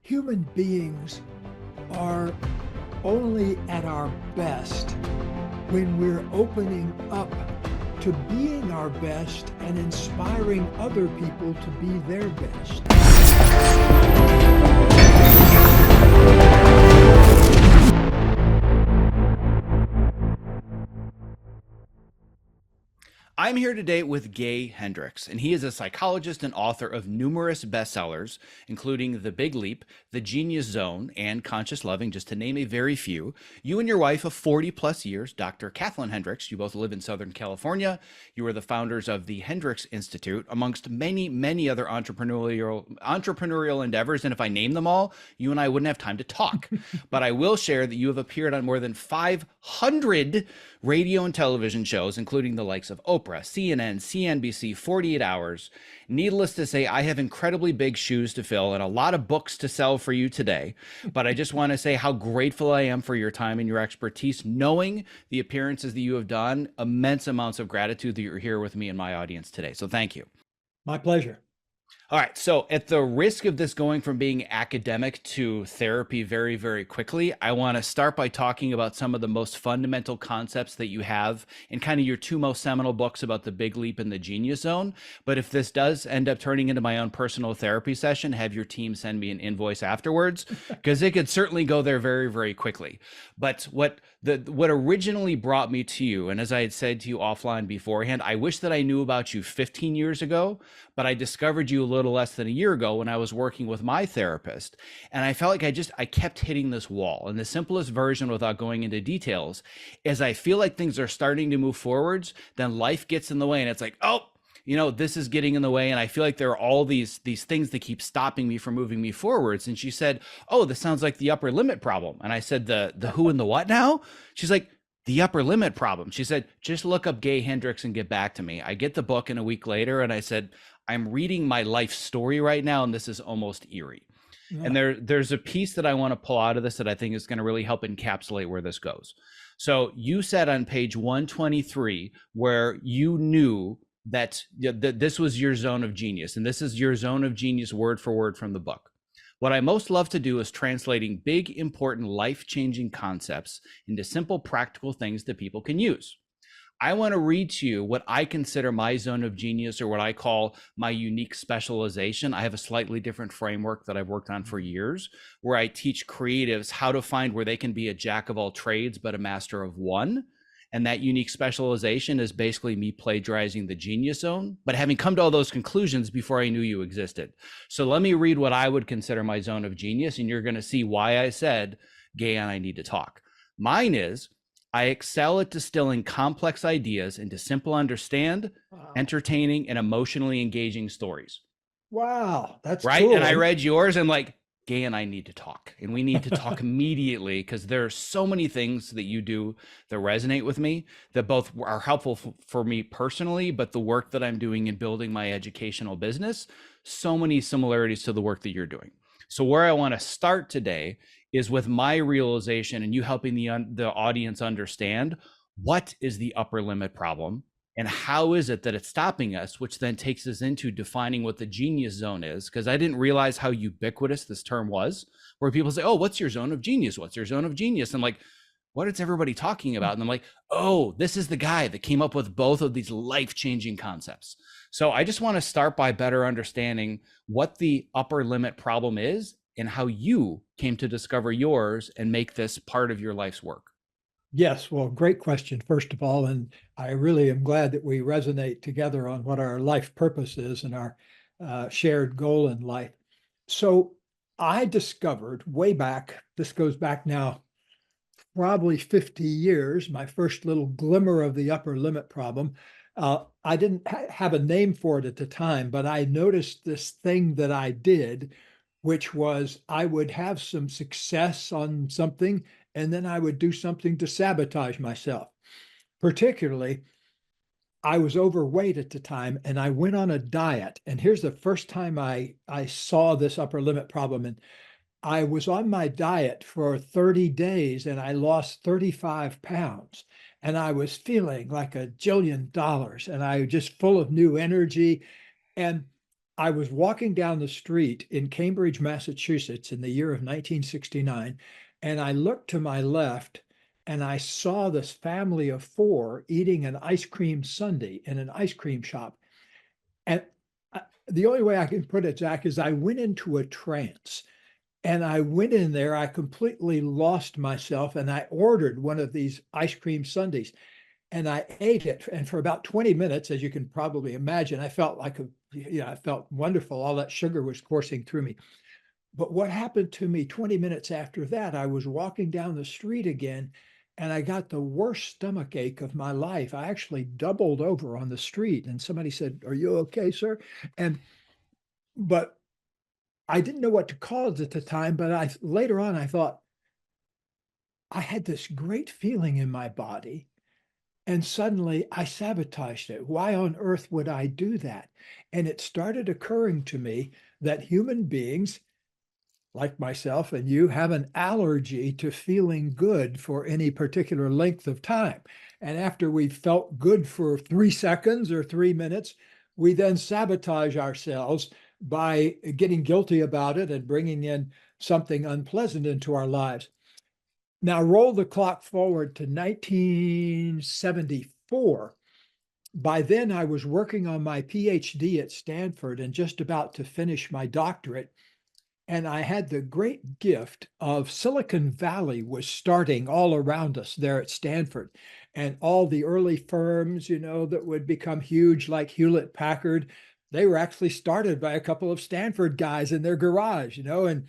Human beings are only at our best when we're opening up to being our best and inspiring other people to be their best. I'm here today with Gay Hendricks, and he is a psychologist and author of numerous bestsellers, including The Big Leap, The Genius Zone, and Conscious Loving, just to name a very few. You and your wife of 40 plus years, Dr. Kathleen Hendricks, you both live in Southern California. You are the founders of the Hendricks Institute, amongst many, many other entrepreneurial endeavors. And if I name them all, you and I wouldn't have time to talk. But I will share that you have appeared on more than 500 radio and television shows, including the likes of Oprah, CNN, CNBC, 48 Hours. Needless to say, I have incredibly big shoes to fill and a lot of books to sell for you today. But I just want to say how grateful I am for your time and your expertise, knowing the appearances that you have done, immense amounts of gratitude that you're here with me and my audience today. So thank you. My pleasure. All right. So at the risk of this going from being academic to therapy very, very quickly, I want to start by talking about some of the most fundamental concepts that you have in kind of your two most seminal books about the Big Leap and the Genius Zone. But if this does end up turning into my own personal therapy session, have your team send me an invoice afterwards, because it could certainly go there very, very quickly. But what originally brought me to you, and as I had said to you offline beforehand, I wish that I knew about you 15 years ago, but I discovered you a little less than a year ago when I was working with my therapist. And I felt like I kept hitting this wall. And the simplest version, without going into details, is I feel like things are starting to move forwards, then life gets in the way and it's like, oh, this is getting in the way. And I feel like there are all these things that keep stopping me from moving me forwards. And she said, oh, this sounds like the upper limit problem. And I said, the who and the what now? She's like, the upper limit problem. She said, just look up Gay Hendricks and get back to me. I get the book, and a week later, and I said, I'm reading my life story right now, and this is almost eerie. Yeah. And there's a piece that I want to pull out of this that I think is going to really help encapsulate where this goes. So you said on page 123, where you knew that this was your zone of genius, and this is your zone of genius word for word from the book. What I most love to do is translating big, important, life-changing concepts into simple, practical things that people can use. I want to read to you what I consider my zone of genius, or what I call my unique specialization. I have a slightly different framework that I've worked on for years, where I teach creatives how to find where they can be a jack of all trades, but a master of one. And that unique specialization is basically me plagiarizing the genius zone, but having come to all those conclusions before I knew you existed. So let me read what I would consider my zone of genius, and you're going to see why I said, Gay and I need to talk. Mine is, I excel at distilling complex ideas into simple, entertaining, and emotionally engaging stories. Wow, that's right. Cool. And I read yours and like, Gay and I need to talk, and we need to talk immediately, because there are so many things that you do that resonate with me, that both are helpful for me personally, but the work that I'm doing in building my educational business, so many similarities to the work that you're doing. So where I want to start today is with my realization and you helping the audience understand what is the upper limit problem and how is it that it's stopping us, which then takes us into defining what the genius zone is, because I didn't realize how ubiquitous this term was, where people say, oh, what's your zone of genius? What's your zone of genius? I'm like, what is everybody talking about? And I'm like, oh, this is the guy that came up with both of these life-changing concepts. So I just want to start by better understanding what the upper limit problem is and how you came to discover yours and make this part of your life's work. Yes, well, great question, first of all, and I really am glad that we resonate together on what our life purpose is and our shared goal in life. So I discovered way back, this goes back now probably 50 years, my first little glimmer of the upper limit problem. I didn't have a name for it at the time, but I noticed this thing that I did, which was I would have some success on something, and then I would do something to sabotage myself. Particularly, I was overweight at the time, and I went on a diet. And here's the first time I saw this upper limit problem. And I was on my diet for 30 days, and I lost 35 pounds. And I was feeling like $1 jillion, and I was just full of new energy. And I was walking down the street in Cambridge, Massachusetts in the year of 1969, and I looked to my left and I saw this family of four eating an ice cream sundae in an ice cream shop. And the only way I can put it, Zack, is I went into a trance. And I went in there, I completely lost myself, and I ordered one of these ice cream sundaes and I ate it. And for about 20 minutes, as you can probably imagine, I felt like I felt wonderful. All that sugar was coursing through me. But what happened to me 20 minutes after that, I was walking down the street again and I got the worst stomach ache of my life. I actually doubled over on the street and somebody said, "Are you okay, sir?" And, but I didn't know what to call it at the time, but later on I thought I had this great feeling in my body and suddenly I sabotaged it. Why on earth would I do that? And it started occurring to me that human beings like myself and you have an allergy to feeling good for any particular length of time. And after we've felt good for 3 seconds or 3 minutes, we then sabotage ourselves by getting guilty about it and bringing in something unpleasant into our lives. Now, roll the clock forward to 1974. By then, I was working on my PhD at Stanford and just about to finish my doctorate. And I had the great gift of Silicon Valley was starting all around us there at Stanford. And all the early firms, that would become huge, like Hewlett Packard, they were actually started by a couple of Stanford guys in their garage, and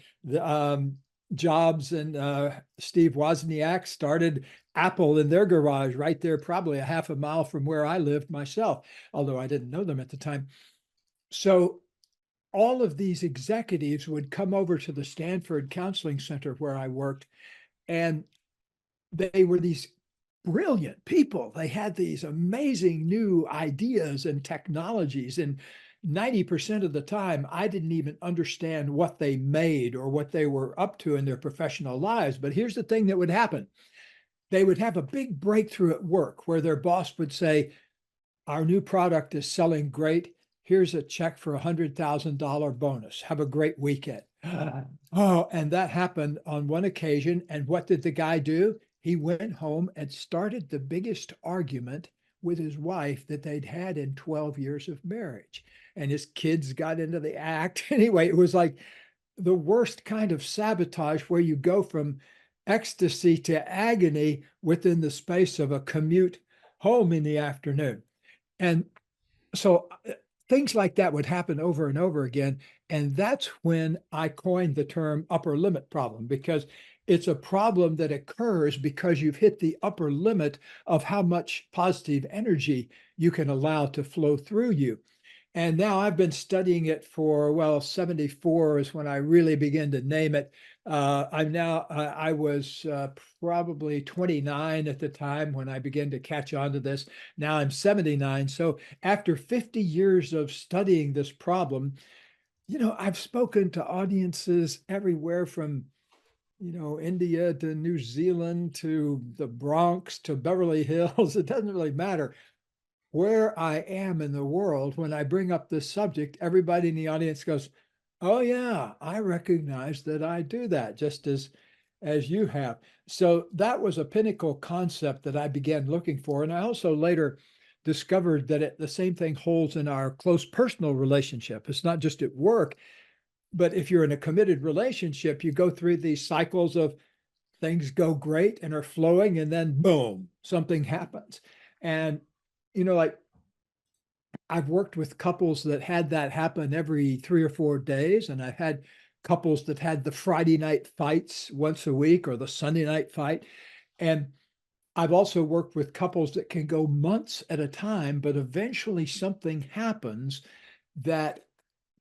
Jobs and Steve Wozniak started Apple in their garage right there, probably a half a mile from where I lived myself, although I didn't know them at the time. So all of these executives would come over to the Stanford Counseling Center where I worked, and they were these brilliant people. They had these amazing new ideas and technologies. And 90% of the time, I didn't even understand what they made or what they were up to in their professional lives. But here's the thing that would happen. They would have a big breakthrough at work where their boss would say, "Our new product is selling great. Here's a check for $100,000 bonus. Have a great weekend." Oh, and that happened on one occasion. And what did the guy do? He went home and started the biggest argument with his wife that they'd had in 12 years of marriage. And his kids got into the act. Anyway, it was like the worst kind of sabotage where you go from ecstasy to agony within the space of a commute home in the afternoon. And so things like that would happen over and over again. And that's when I coined the term upper limit problem, because it's a problem that occurs because you've hit the upper limit of how much positive energy you can allow to flow through you. And now I've been studying it for, 74 is when I really began to name it. I was probably 29 at the time when I began to catch on to this. Now I'm 79. So after 50 years of studying this problem, I've spoken to audiences everywhere from, India to New Zealand to the Bronx to Beverly Hills. It doesn't really matter where I am in the world. When I bring up this subject, everybody in the audience goes, "Oh yeah, I recognize that I do that," just as you have. So that was a pinnacle concept that I began looking for. And I also later discovered that the same thing holds in our close personal relationship. It's not just at work, but if you're in a committed relationship, you go through these cycles of things go great and are flowing, and then boom, something happens. And like I've worked with couples that had that happen every 3 or 4 days, and I've had couples that had the Friday night fights once a week or the Sunday night fight. And I've also worked with couples that can go months at a time, but eventually something happens that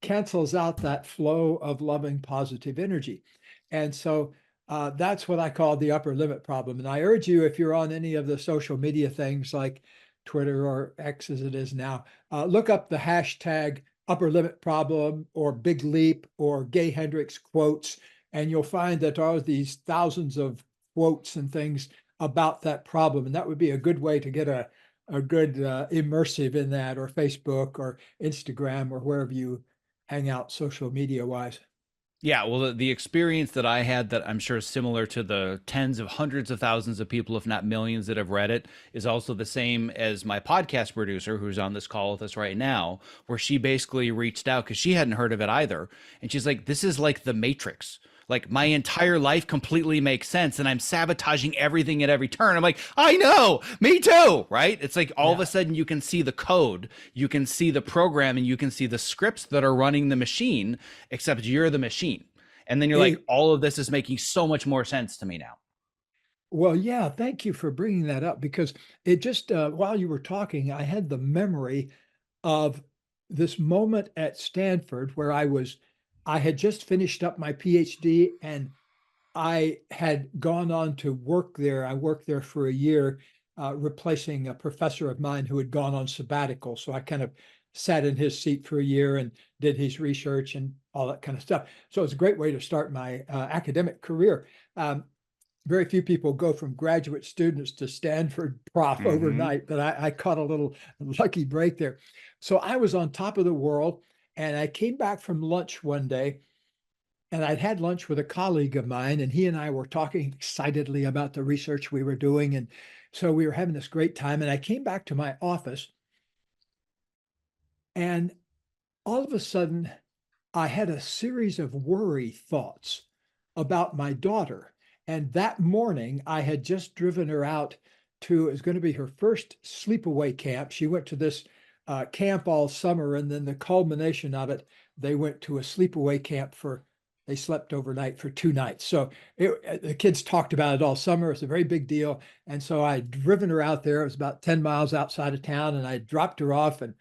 cancels out that flow of loving, positive energy. And so that's what I call the upper limit problem. And I urge you, if you're on any of the social media things like Twitter or X as it is now, look up the hashtag upper limit problem or big leap or Gay Hendricks quotes, and you'll find that there are these thousands of quotes and things about that problem. And that would be a good way to get a good immersive in that, or Facebook or Instagram or wherever you hang out social media wise. Yeah, well, the experience that I had that I'm sure is similar to the tens of hundreds of thousands of people, if not millions, that have read it, is also the same as my podcast producer, who's on this call with us right now, where she basically reached out because she hadn't heard of it either. And she's like, this is like the Matrix. Like my entire life completely makes sense, and I'm sabotaging everything at every turn. I'm like, I know, me too, right? It's like all of Yeah. a sudden you can see the code, you can see the program, and you can see the scripts that are running the machine, except you're the machine. And then you're like, It, all of this is making so much more sense to me now. well, yeah, thank you for bringing that up because it just, while you were talking, I had the memory of this moment at Stanford where I had just finished up my PhD and I had gone on to work there. I worked there for a year, replacing a professor of mine who had gone on sabbatical. So I kind of sat in his seat for a year and did his research and all that kind of stuff. So it was a great way to start my academic career. Very few people go from graduate students to Stanford prof Mm-hmm. overnight, but I caught a little lucky break there. So I was on top of the world, and I came back from lunch one day, and I'd had lunch with a colleague of mine, and he and I were talking excitedly about the research we were doing. And so we were having this great time. And I came back to my office, and all of a sudden, I had a series of worry thoughts about my daughter. And that morning, I had just driven her out to, it was going to be her first sleepaway camp. She went to this camp all summer, and then the culmination of it, they went to a sleepaway camp they slept overnight for 2 nights. So the kids talked about it all summer. It's a very big deal. And so I'd driven her out there. It was about 10 miles outside of town, and I dropped her off, and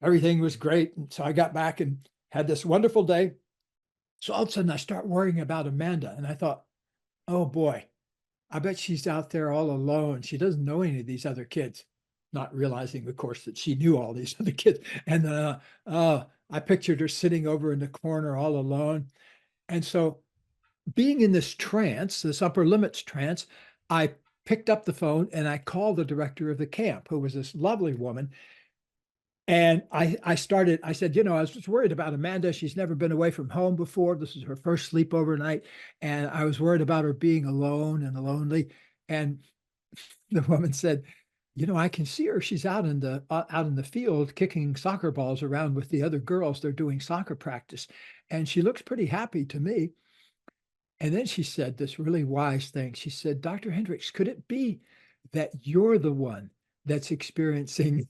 everything was great. And so I got back and had this wonderful day. So all of a sudden I start worrying about Amanda. And I thought, oh boy, I bet she's out there all alone. She doesn't know any of these other kids, not realizing, of course, that she knew all these other kids. And I pictured her sitting over in the corner all alone. And so being in this trance, this upper limits trance, I picked up the phone and I called the director of the camp, who was this lovely woman. And I said, I was just worried about Amanda. She's never been away from home before. This is her first sleepover night. And I was worried about her being alone and lonely. And the woman said, I can see her. She's out in the field kicking soccer balls around with the other girls. They're doing soccer practice. And she looks pretty happy to me. And then she said this really wise thing. She said, Dr. Hendricks, could it be that you're the one that's experiencing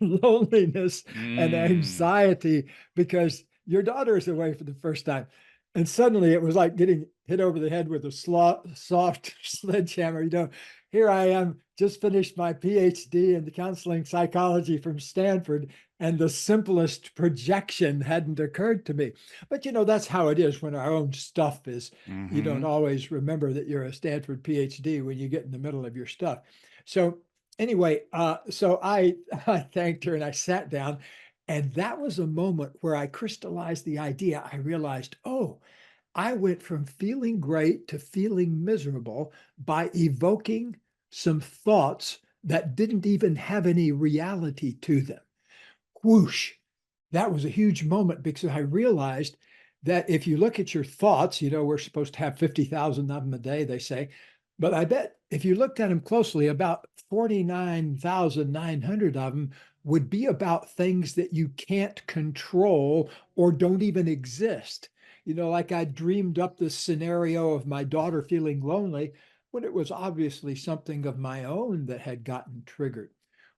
loneliness and Mm. anxiety because your daughter is away for the first time? And suddenly it was like getting hit over the head with a soft sledgehammer. Here I am, just finished my PhD in counseling psychology from Stanford, and the simplest projection hadn't occurred to me. But that's how it is when our own stuff is. You don't Mm-hmm. always remember that you're a Stanford PhD when you get in the middle of your stuff. So anyway, so I thanked her and I sat down, and that was a moment where I crystallized the idea. I realized, oh, I went from feeling great to feeling miserable by evoking some thoughts that didn't even have any reality to them. Whoosh. That was a huge moment because I realized that if you look at your thoughts, we're supposed to have 50,000 of them a day, they say. But I bet if you looked at them closely, about 49,900 of them would be about things that you can't control or don't even exist. Like I dreamed up this scenario of my daughter feeling lonely when it was obviously something of my own that had gotten triggered.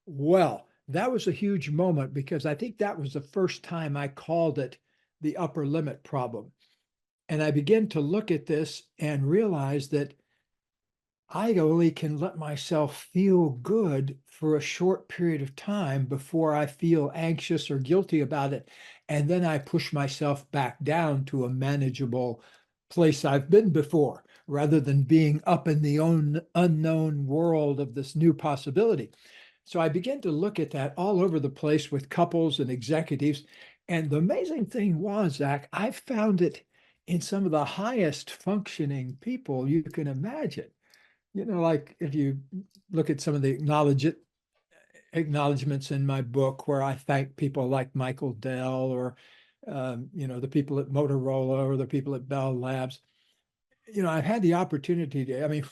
Well, that was a huge moment because I think that was the first time I called it the upper limit problem. And I began to look at this and realize that I only can let myself feel good for a short period of time before I feel anxious or guilty about it. And then I push myself back down to a manageable place I've been before, rather than being up in the unknown world of this new possibility. So I began to look at that all over the place with couples and executives. And the amazing thing was, Zach, I found it in some of the highest functioning people you can imagine. Like if you look at some of the acknowledgments in my book where I thank people like Michael Dell or the people at Motorola or the people at Bell Labs. I've had the opportunity to, I mean,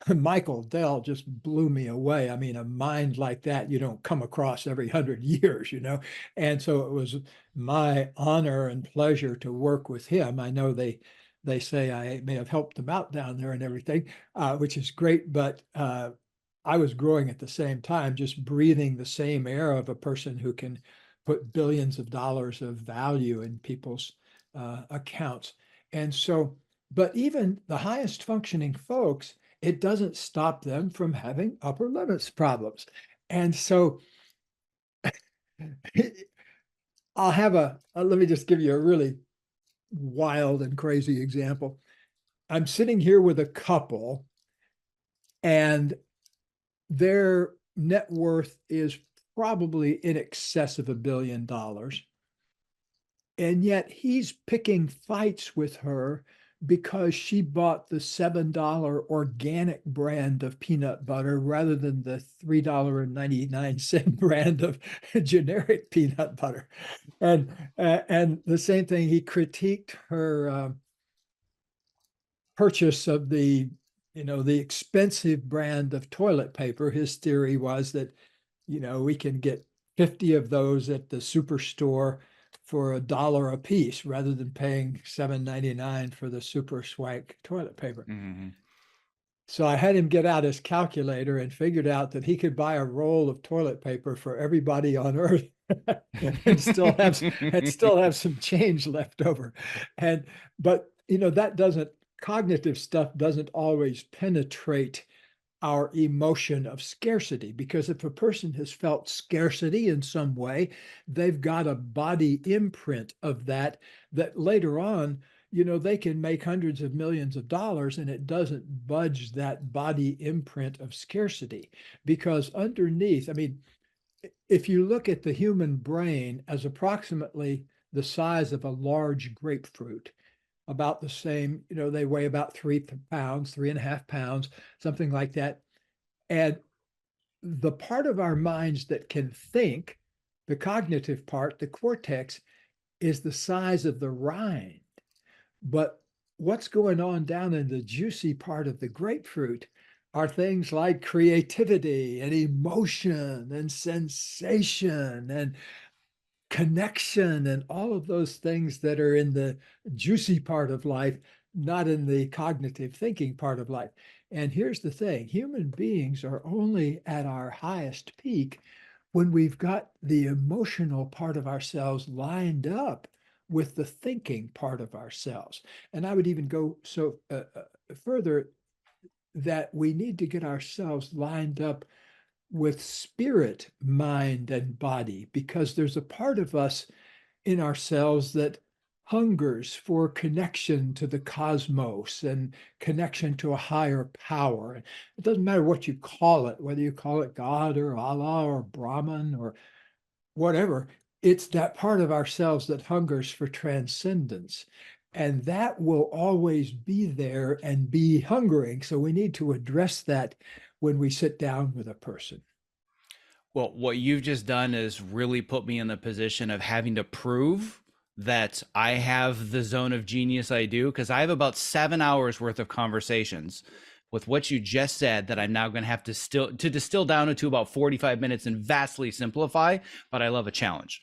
Michael Dell just blew me away. I mean, a mind like that you don't come across every 100 years. And so it was my honor and pleasure to work with him. I know they say I may have helped them out down there and everything, which is great, but I was growing at the same time, just breathing the same air of a person who can put billions of dollars of value in people's accounts. And so, but even the highest functioning folks, it doesn't stop them from having upper limits problems. And so let me just give you a really wild and crazy example. I'm sitting here with a couple, and their net worth is probably in excess of $1 billion. And yet he's picking fights with her because she bought the $7 organic brand of peanut butter rather than the $3.99 brand of generic peanut butter. And the same thing, he critiqued her purchase of the expensive brand of toilet paper. His theory was that, we can get 50 of those at the superstore for $1 a piece rather than paying $7.99 for the super swank toilet paper. Mm-hmm. So I had him get out his calculator and figured out that he could buy a roll of toilet paper for everybody on earth and still have some change left over. But cognitive stuff doesn't always penetrate our emotion of scarcity, because if a person has felt scarcity in some way, they've got a body imprint of that later on, they can make hundreds of millions of dollars and it doesn't budge that body imprint of scarcity. Because underneath, I mean, if you look at the human brain as approximately the size of a large grapefruit, about the same, they weigh about 3 pounds, 3.5 pounds, something like that. And the part of our minds that can think, the cognitive part, the cortex, is the size of the rind. But what's going on down in the juicy part of the grapefruit are things like creativity and emotion and sensation and connection and all of those things that are in the juicy part of life, not in the cognitive thinking part of life. And here's the thing, human beings are only at our highest peak when we've got the emotional part of ourselves lined up with the thinking part of ourselves. And I would even go so further that we need to get ourselves lined up with spirit, mind, and body, because there's a part of us in ourselves that hungers for connection to the cosmos and connection to a higher power. It doesn't matter what you call it, whether you call it God or Allah or Brahman or whatever, it's that part of ourselves that hungers for transcendence. And that will always be there and be hungering. So we need to address that when we sit down with a person. Well, what you've just done is really put me in the position of having to prove that I have the zone of genius I do, because I have about 7 hours worth of conversations with what you just said that I'm now going to have to distill down into about 45 minutes and vastly simplify, but I love a challenge.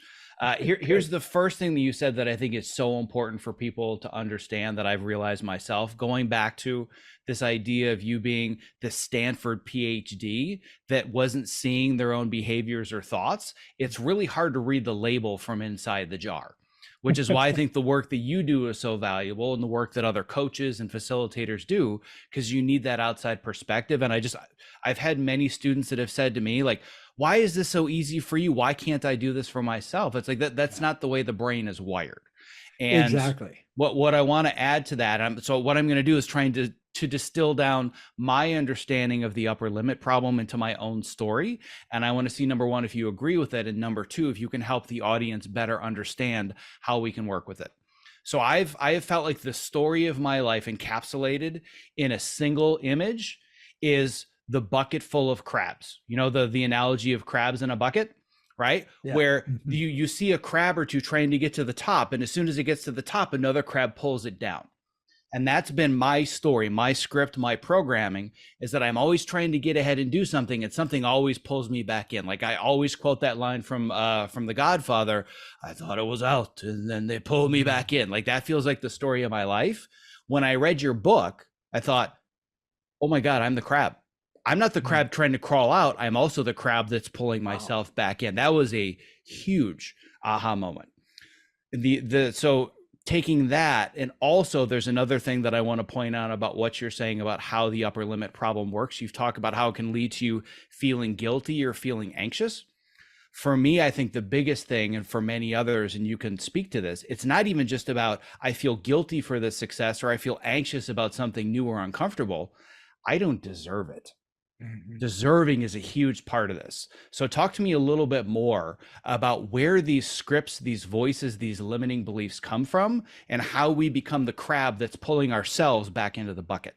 Here's the first thing that you said that I think is so important for people to understand, that I've realized myself, going back to this idea of you being the Stanford PhD that wasn't seeing their own behaviors or thoughts. It's really hard to read the label from inside the jar, which is why I think the work that you do is so valuable, and the work that other coaches and facilitators do, because you need that outside perspective. And I've had many students that have said to me, like, why is this so easy for you? Why can't I do this for myself? It's like that's not the way the brain is wired. And exactly what I want to add to that, so what I'm going to do is trying to distill down my understanding of the upper limit problem into my own story. And I want to see, number one, if you agree with it, and number two, if you can help the audience better understand how we can work with it. So I have felt like the story of my life encapsulated in a single image is the bucket full of crabs. You know, the analogy of crabs in a bucket, right? Yeah. Where Mhm. you see a crab or two trying to get to the top, and as soon as it gets to the top, another crab pulls it down. And that's been my story, my script, my programming, is that I'm always trying to get ahead and do something, and something always pulls me back in. Like I always quote that line from The Godfather, I thought it was out and then they pulled me back in. Like that feels like the story of my life. When I read your book, I thought, oh my God, I'm the crab. I'm not the Mm. crab trying to crawl out. I'm also the crab that's pulling Wow. myself back in. That was a huge aha moment. So taking that, and also there's another thing that I want to point out about what you're saying about how the upper limit problem works. You've talked about how it can lead to you feeling guilty or feeling anxious. For me, I think the biggest thing, and for many others, and you can speak to this, it's not even just about I feel guilty for the success or I feel anxious about something new or uncomfortable. I don't deserve it. Mhm. Deserving is a huge part of this. So talk to me a little bit more about where these scripts, these voices, these limiting beliefs come from, and how we become the crab that's pulling ourselves back into the bucket.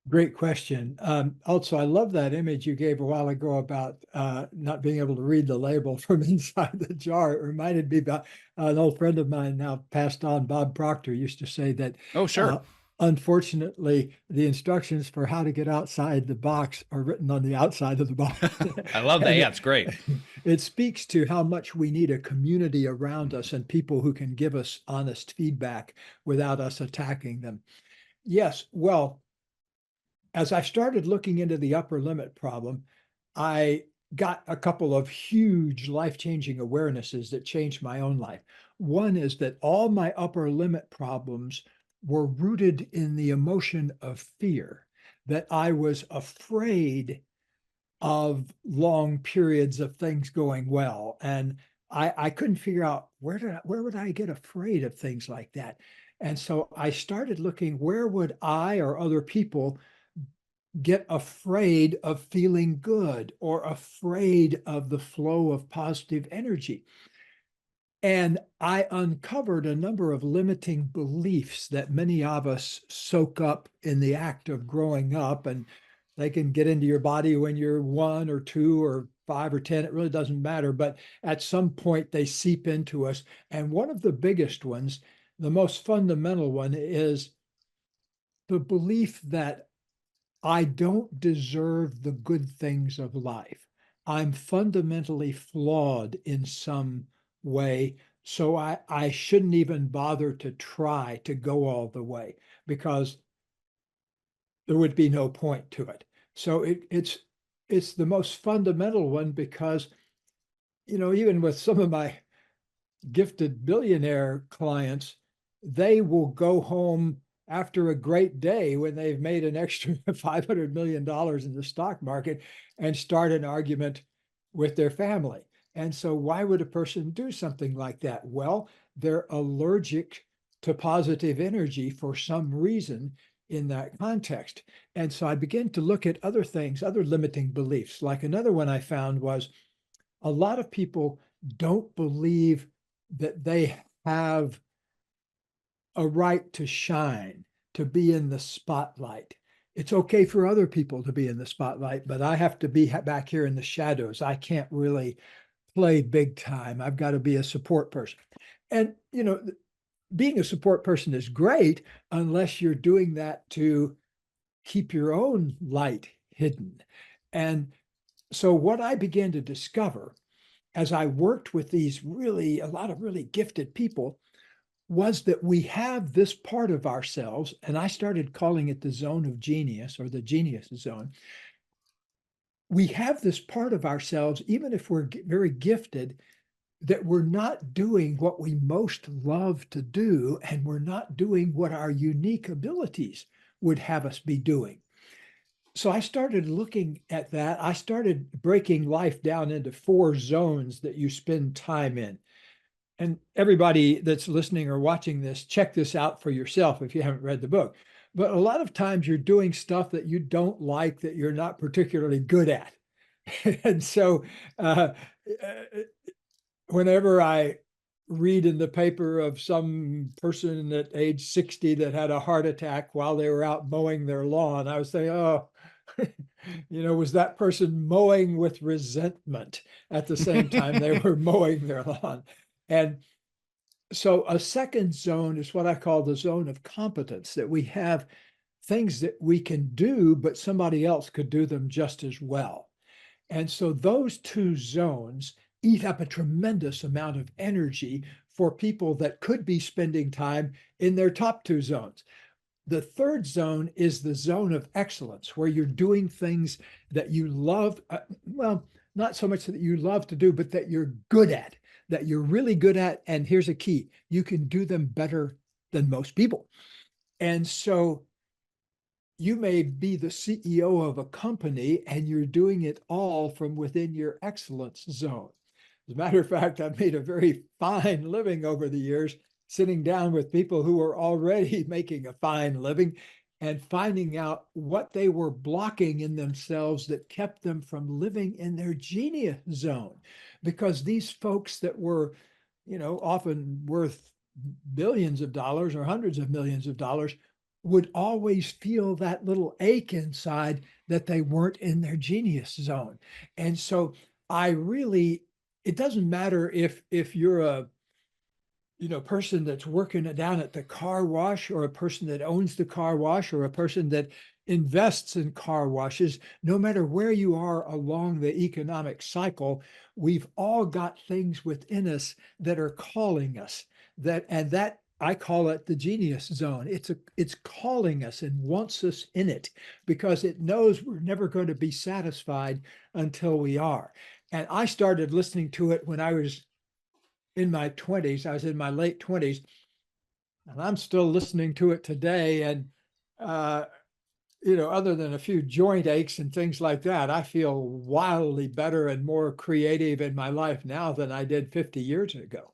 Great question. Also, I love that image you gave a while ago about not being able to read the label from inside the jar. It reminded me about an old friend of mine, now passed on, Bob Proctor, used to say that Oh, uh, sure. unfortunately, the instructions for how to get outside the box are written on the outside of the box. I love that. And Yeah, it's great. it speaks to how much we need a community around us and people who can give us honest feedback without us attacking them. Yes, well, as I started looking into the upper limit problem, I got a couple of huge life-changing awarenesses that changed my own life. One is that all my upper limit problems were rooted in the emotion of fear, that I was afraid of long periods of things going well. And I couldn't figure out where would I get afraid of things like that. And so I started looking, where would I or other people get afraid of feeling good or afraid of the flow of positive energy. And I uncovered a number of limiting beliefs that many of us soak up in the act of growing up. And they can get into your body when you're 1 or 2 or 5 or 10. It really doesn't matter. But at some point, they seep into us. And one of the biggest ones, the most fundamental one, is the belief that I don't deserve the good things of life. I'm fundamentally flawed in some way. So I shouldn't even bother to try to go all the way because there would be no point to it. So it's the most fundamental one because, even with some of my gifted billionaire clients, they will go home after a great day when they've made an extra $500 million in the stock market and start an argument with their family. And so, why would a person do something like that? Well, they're allergic to positive energy for some reason in that context. And so, I began to look at other things, other limiting beliefs. Like another one I found was a lot of people don't believe that they have a right to shine, to be in the spotlight. It's okay for other people to be in the spotlight, but I have to be back here in the shadows. I can't really play big time. I've got to be a support person. And, being a support person is great unless you're doing that to keep your own light hidden. And so, what I began to discover as I worked with a lot of really gifted people, was that we have this part of ourselves, and I started calling it the zone of genius or the genius zone. We have this part of ourselves, even if we're very gifted, that we're not doing what we most love to do, and we're not doing what our unique abilities would have us be doing. So I started looking at that. I started breaking life down into 4 zones that you spend time in. And everybody that's listening or watching this, check this out for yourself if you haven't read the book. But a lot of times you're doing stuff that you don't like, that you're not particularly good at. And so uh, uh, whenever I read in the paper of some person at age 60 that had a heart attack while they were out mowing their lawn, I was saying, oh, Was that person mowing with resentment at the same time they were mowing their lawn? And so a second zone is what I call the zone of competence, that we have things that we can do, but somebody else could do them just as well. And so those two zones eat up a tremendous amount of energy for people that could be spending time in their top two zones. The third zone is the zone of excellence, where you're doing things that you love. Well, not so much that you love to do, but that you're good at, that you're really good at. And here's a key: you can do them better than most people. And so you may be the CEO of a company and you're doing it all from within your excellence zone. As a matter of fact, I've made a very fine living over the years, sitting down with people who are already making a fine living and finding out what they were blocking in themselves that kept them from living in their genius zone. Because these folks that were, often worth billions of dollars or hundreds of millions of dollars would always feel that little ache inside that they weren't in their genius zone. And so it doesn't matter if you're a person that's working down at the car wash, or a person that owns the car wash, or a person that invests in car washes. No matter where you are along the economic cycle, we've all got things within us that are calling us, that I call it the genius zone. It's calling us and wants us in it, because it knows we're never going to be satisfied until we are. And I started listening to it when I was in my 20s. I was in my late 20s, and I'm still listening to it today. And other than a few joint aches and things like that, I feel wildly better and more creative in my life now than I did 50 years ago.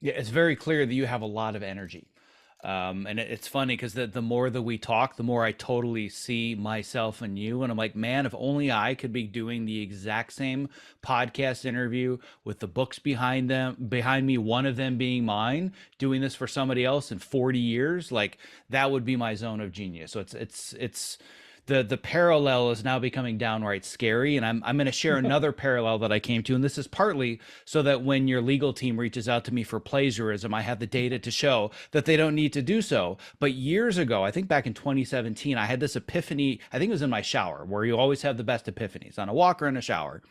Yeah, it's very clear that you have a lot of energy. And it's funny because the more that we talk, the more I totally see myself and you. And I'm like, man, if only I could be doing the exact same podcast interview with the books behind me, one of them being mine, doing this for somebody else in 40 years, like that would be my zone of genius. So it's the parallel is now becoming downright scary. And I'm going to share another parallel that I came to. And this is partly so that when your legal team reaches out to me for plagiarism, I have the data to show that they don't need to do so. But years ago, I think back in 2017, I had this epiphany. I think it was in my shower, where you always have the best epiphanies, on a walk or in a shower.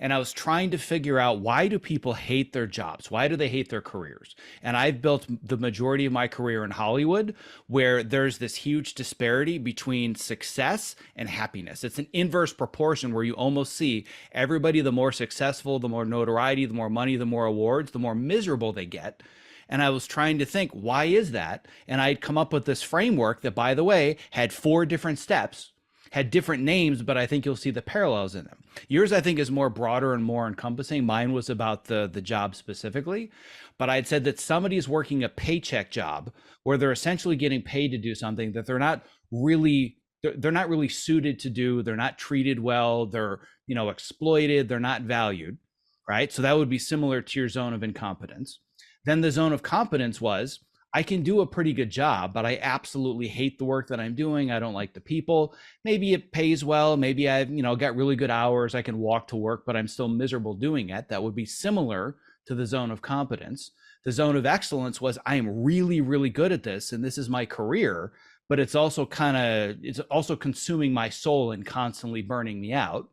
And I was trying to figure out, why do people hate their jobs? Why do they hate their careers? And I've built the majority of my career in Hollywood, where there's this huge disparity between success and happiness. It's an inverse proportion, where you almost see everybody, the more successful, the more notoriety, the more money, the more awards, the more miserable they get. And I was trying to think, why is that? And I'd come up with this framework that, by the way, had 4 different steps, had different names, but I think you'll see the parallels in them. Yours, I think, is more broader and more encompassing. Mine was about the job specifically, but I'd said that somebody's working a paycheck job where they're essentially getting paid to do something that they're not really suited to do. They're not treated well. They're, exploited. They're not valued, right? So that would be similar to your zone of incompetence. Then the zone of competence was, I can do a pretty good job, but I absolutely hate the work that I'm doing. I don't like the people. Maybe it pays well. Maybe I've, got really good hours. I can walk to work, but I'm still miserable doing it. That would be similar to the zone of competence. The zone of excellence was, I am really, really good at this, and this is my career, but it's also consuming my soul and constantly burning me out.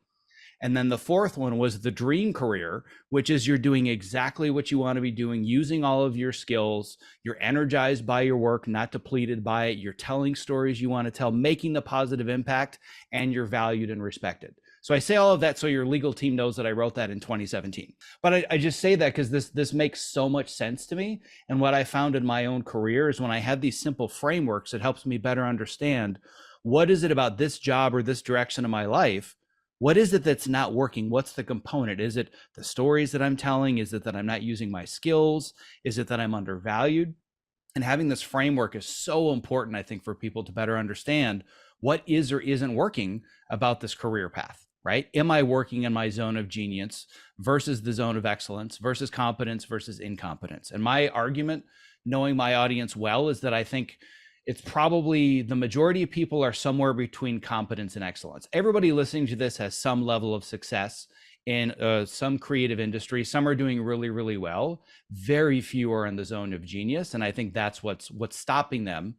And then the fourth one was the dream career, which is you're doing exactly what you want to be doing, using all of your skills. You're energized by your work, not depleted by it. You're telling stories you want to tell, making the positive impact, and you're valued and respected. So I say all of that so your legal team knows that I wrote that in 2017. But I just say that because this makes so much sense to me. And what I found in my own career is, when I have these simple frameworks, it helps me better understand, what is it about this job or this direction of my life? What is it that's not working? What's the component? Is it the stories that I'm telling? Is it that I'm not using my skills? Is it that I'm undervalued? And having this framework is so important, I think, for people to better understand what is or isn't working about this career path, right? Am I working in my zone of genius versus the zone of excellence versus competence versus incompetence? And my argument, knowing my audience well, is that I think it's probably the majority of people are somewhere between competence and excellence. Everybody listening to this has some level of success in some creative industry. Some are doing really, really well. Very few are in the zone of genius, and I think that's what's stopping them,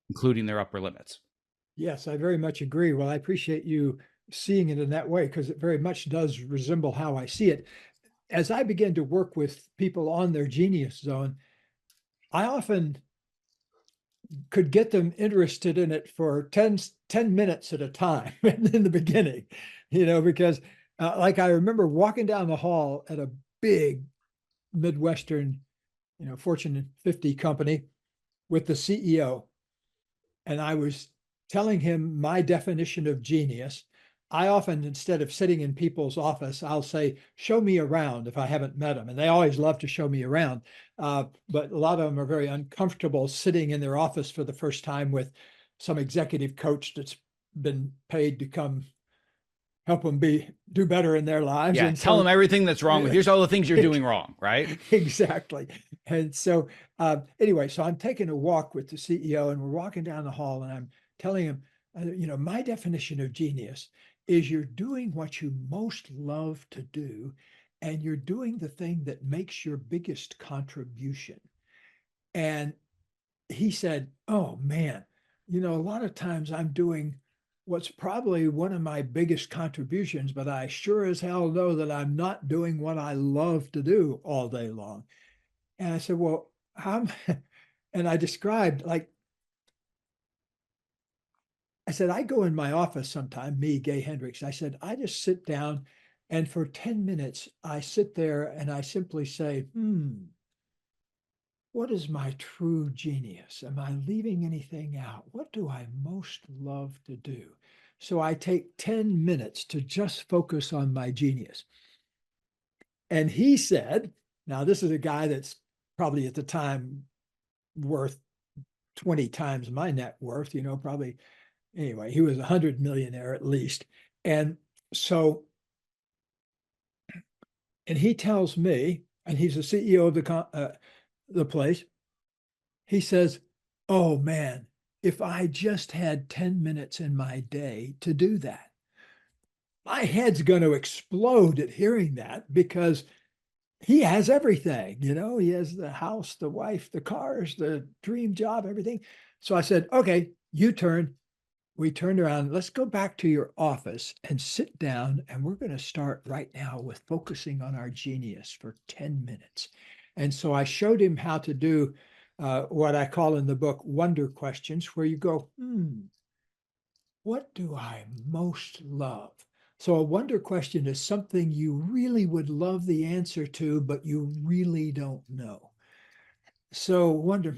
including their upper limits. Yes, I very much agree. Well, I appreciate you seeing it in that way because it very much does resemble how I see it. As I begin to work with people on their genius zone, I often could get them interested in it for 10 minutes at a time in the beginning, because like I remember walking down the hall at a big Midwestern, Fortune 50 company with the CEO. And I was telling him my definition of genius. I often, instead of sitting in people's office, I'll say, show me around if I haven't met them. And they always love to show me around. But a lot of them are very uncomfortable sitting in their office for the first time with some executive coach that's been paid to come help them do better in their lives. Yeah, And tell them everything that's wrong with. Here's all the things you're doing wrong, right? Exactly. And so anyway, so I'm taking a walk with the CEO and we're walking down the hall and I'm telling him, my definition of genius is you're doing what you most love to do and you're doing the thing that makes your biggest contribution. And he said, oh man, a lot of times I'm doing what's probably one of my biggest contributions, but I sure as hell know that I'm not doing what I love to do all day long. And I said, well, and I described, like, I said, I go in my office sometime, me, Gay Hendricks. I said, I just sit down and for 10 minutes, I sit there and I simply say, what is my true genius? Am I leaving anything out? What do I most love to do? So I take 10 minutes to just focus on my genius. And he said, now this is a guy that's probably at the time worth 20 times my net worth, probably. Anyway, he was 100 millionaire at least. And so, and he tells me, and he's the CEO of the place, he says, oh man, if I just had 10 minutes in my day to do that, my head's going to explode at hearing that because he has everything, he has the house, the wife, the cars, the dream job, everything. So I said, okay, you turn. We turned around. Let's go back to your office and sit down. And we're going to start right now with focusing on our genius for 10 minutes. And so I showed him how to do what I call in the book wonder questions, where you go, what do I most love? So a wonder question is something you really would love the answer to, but you really don't know. So wonder,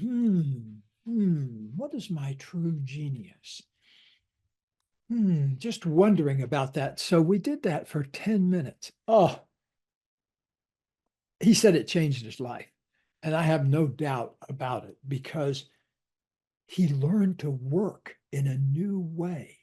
what is my true genius? Just wondering about that. So we did that for 10 minutes. Oh, he said it changed his life. And I have no doubt about it because he learned to work in a new way.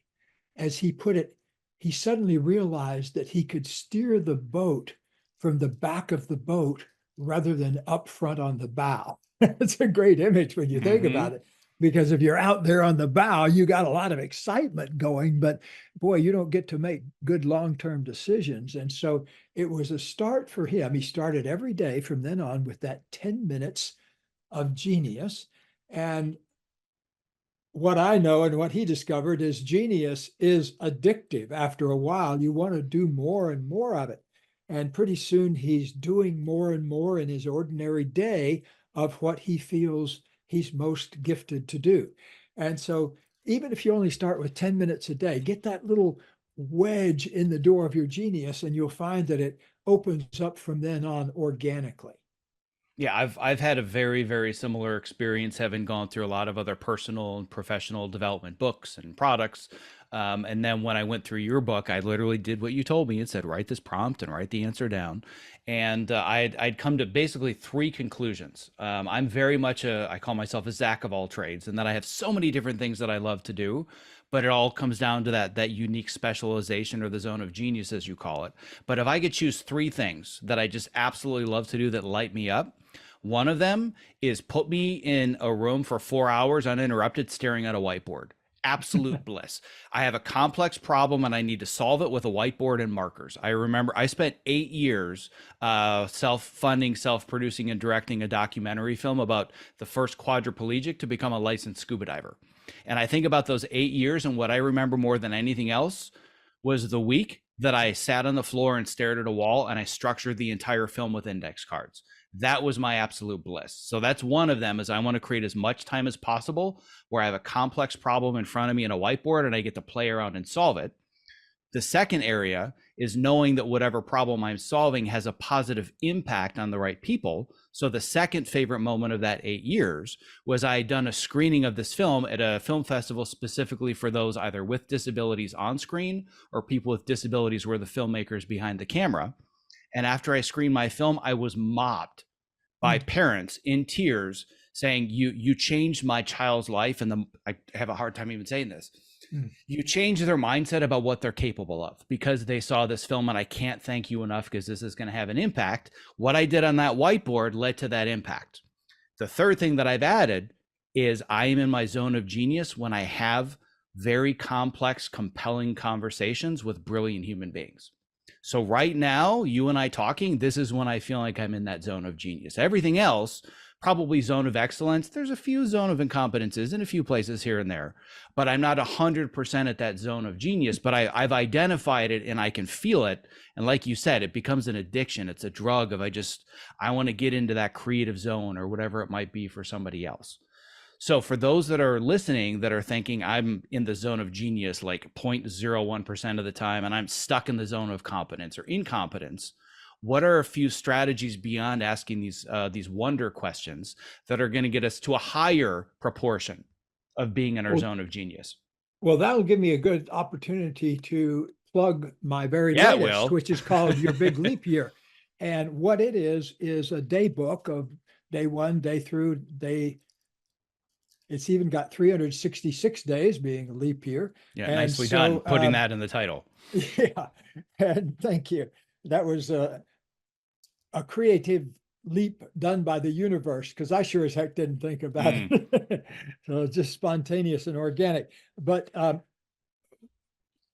As he put it, he suddenly realized that he could steer the boat from the back of the boat rather than up front on the bow. It's a great image when you think about it, because if you're out there on the bow, you got a lot of excitement going, but boy, you don't get to make good long-term decisions. And so it was a start for him. He started every day from then on with that 10 minutes of genius. And what I know and what he discovered is genius is addictive. After a while, you want to do more and more of it. And pretty soon he's doing more and more in his ordinary day of what he feels he's most gifted to do. And so even if you only start with 10 minutes a day, get that little wedge in the door of your genius and you'll find that it opens up from then on organically. Yeah, I've had a very, very similar experience, having gone through a lot of other personal and professional development books and products. And then when I went through your book, I literally did what you told me and said, write this prompt and write the answer down. And I'd come to basically three conclusions. I'm very much I call myself a Zack of all trades, and that I have so many different things that I love to do, but it all comes down to that unique specialization, or the zone of genius, as you call it. But if I could choose three things that I just absolutely love to do that light me up, One of them is put me in a room for 4 hours uninterrupted staring at a whiteboard. Absolute bliss. I have a complex problem and I need to solve it with a whiteboard and markers. I remember I spent 8 years self-funding, self-producing, and directing a documentary film about the first quadriplegic to become a licensed scuba diver. And I think about those 8 years, and what I remember more than anything else was the week that I sat on the floor and stared at a wall and I structured the entire film with index cards. That was my absolute bliss. So that's one of them, is I want to create as much time as possible where I have a complex problem in front of me in a whiteboard and I get to play around and solve it. The second area is knowing that whatever problem I'm solving has a positive impact on the right people. So the second favorite moment of that 8 years was I had done a screening of this film at a film festival specifically for those either with disabilities on screen or people with disabilities where the filmmakers behind the camera. And after I screened my film, I was mobbed by parents in tears saying, you changed my child's life. And I have a hard time even saying this. You change their mindset about what they're capable of because they saw this film, and I can't thank you enough because this is going to have an impact. What I did on that whiteboard led to that impact. The third thing that I've added is I am in my zone of genius when I have very complex, compelling conversations with brilliant human beings. So right now, you and I talking, this is when I feel like I'm in that zone of genius. Everything else, probably zone of excellence. There's a few zone of incompetences in a few places here and there, but I'm not 100% at that zone of genius, but I've identified it and I can feel it. And like you said, it becomes an addiction. It's a drug of I want to get into that creative zone or whatever it might be for somebody else. So for those that are listening that are thinking I'm in the zone of genius like 0.01% of the time and I'm stuck in the zone of competence or incompetence, what are a few strategies beyond asking these wonder questions that are going to get us to a higher proportion of being in our zone of genius? Well, that'll give me a good opportunity to plug my very latest, which is called Your Big Leap Year. And what it is a day book of day one, day through day. It's even got 366 days being a leap year. Yeah, and nicely done putting that in the title. Yeah, and thank you. That was a creative leap done by the universe, because I sure as heck didn't think about it. So it's just spontaneous and organic. But